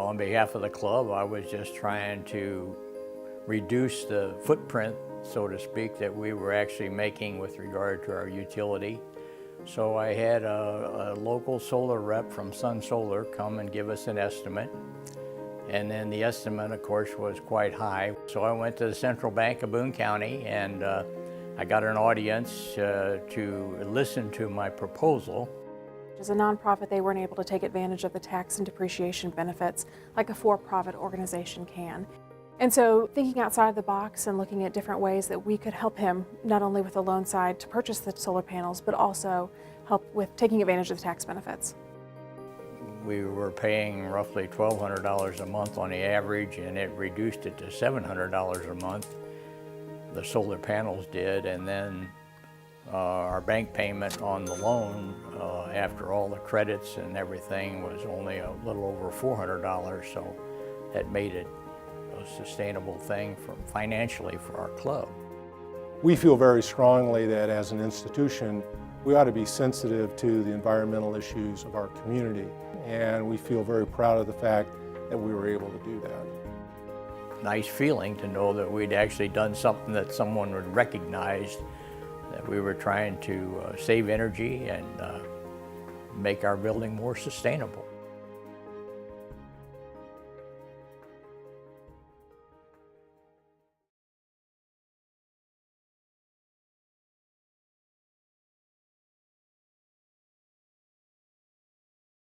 on behalf of the club, I was just trying to reduce the footprint, so to speak, that we were actually making with regard to our utility. So I had a local solar rep from Sun Solar come and give us an estimate. And then the estimate, of course, was quite high. So I went to the Central Bank of Boone County, and I got an audience to listen to my proposal. As a nonprofit, they weren't able to take advantage of the tax and depreciation benefits like a for-profit organization can. And so thinking outside the box and looking at different ways that we could help him, not only with the loan side to purchase the solar panels, but also help with taking advantage of the tax benefits. We were paying roughly $1,200 a month on the average, and it reduced it to $700 a month. The solar panels did, and then our bank payment on the loan, after all the credits and everything, was only a little over $400, so that made it a sustainable thing financially for our club. We feel very strongly that as an institution, we ought to be sensitive to the environmental issues of our community, and we feel very proud of the fact that we were able to do that. Nice feeling to know that we'd actually done something that someone would recognize, that we were trying to save energy and make our building more sustainable.